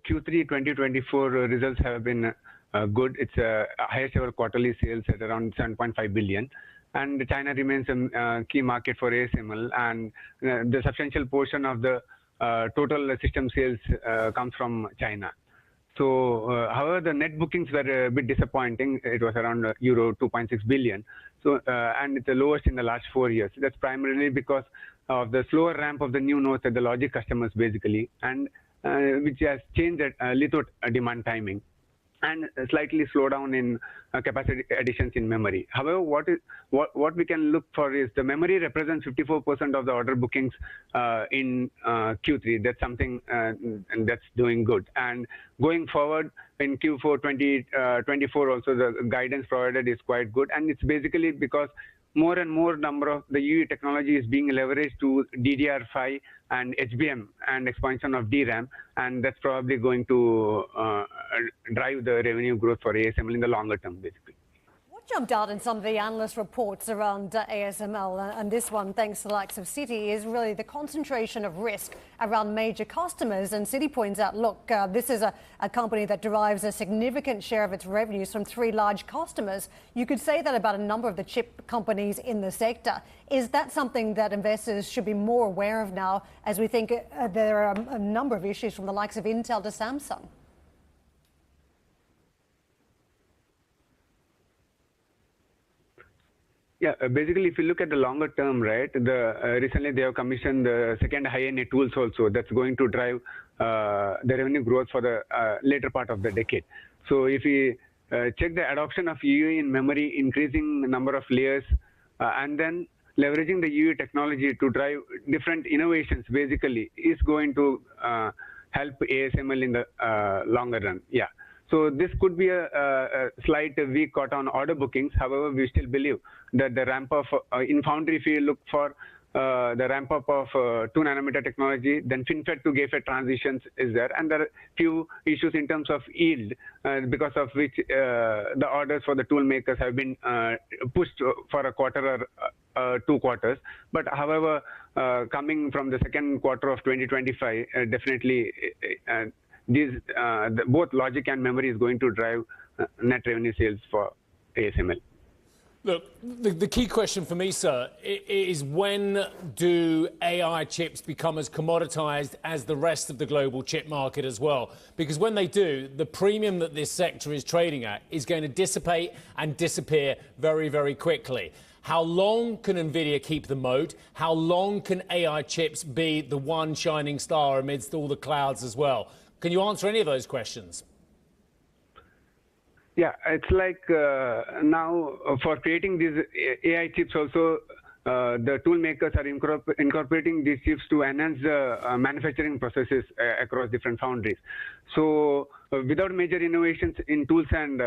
Q3 2024 results have been good. It's highest ever quarterly sales at around 7.5 billion. And China remains a key market for ASML, and the substantial portion of the total system sales comes from China. So, however, the net bookings were a bit disappointing. It was around euro 2.6 billion. So, and it's the lowest in the last 4 years. That's primarily because of the slower ramp of the new nodes at the logic customers, basically, and which has changed litho demand timing, and slightly slow down in capacity additions in memory. However, what we can look for is the memory represents 54% of the order bookings in Q3. That's something and that's doing good. And going forward in Q4 2024 also, the guidance provided is quite good, and it's basically because more and more number of the UE technology is being leveraged to DDR5 and HBM and expansion of DRAM, and that's probably going to drive the revenue growth for ASML in the longer term, basically. What jumped out in some of the analyst reports around ASML, and this one, thanks to the likes of Citi, is really the concentration of risk around major customers. And Citi points out, look, this is a company that derives a significant share of its revenues from 3 large customers. You could say that about a number of the chip companies in the sector. Is that something that investors should be more aware of now, as we think there are a number of issues from the likes of Intel to Samsung? Yeah, basically, if you look at the longer term, right, recently they have commissioned the second high-NA tools also. That's going to drive the revenue growth for the later part of the decade. So if we check the adoption of UE in memory, increasing the number of layers, and then leveraging the UE technology to drive different innovations, basically, is going to help ASML in the longer run. Yeah. So this could be a slight weak quarter on order bookings. However, we still believe that the ramp of in foundry, if you look for the ramp up of 2-nanometer technology, then FinFET to GAAFET transitions is there, and there are few issues in terms of yield, because of which the orders for the tool makers have been pushed for a quarter or 2 quarters. But however, coming from the second quarter of 2025, definitely. Both logic and memory is going to drive net revenue sales for ASML. Look, the key question for me, sir, is when do AI chips become as commoditized as the rest of the global chip market as well? Because when they do, the premium that this sector is trading at is going to dissipate and disappear very, very quickly. How long can NVIDIA keep the moat? How long can AI chips be the one shining star amidst all the clouds as well? Can you answer any of those questions? Yeah, it's like now for creating these AI chips also, the tool makers are incorporating these chips to enhance the manufacturing processes across different foundries. So without major innovations in tools and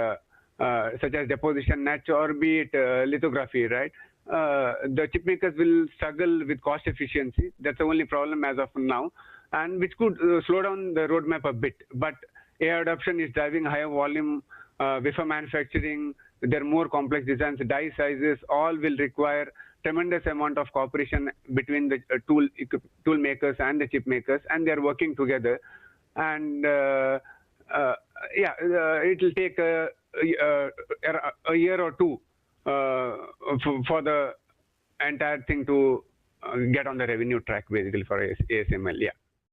such as deposition, etch, or be it lithography, right? The chip makers will struggle with cost efficiency. That's the only problem as of now, and which could slow down the roadmap a bit. But AI adoption is driving higher volume wafer manufacturing. There are more complex designs, die sizes, all will require tremendous amount of cooperation between the tool makers and the chip makers, and they are working together. And yeah, it will take a year or 2 for the entire thing to get on the revenue track, basically, for ASML. Yeah.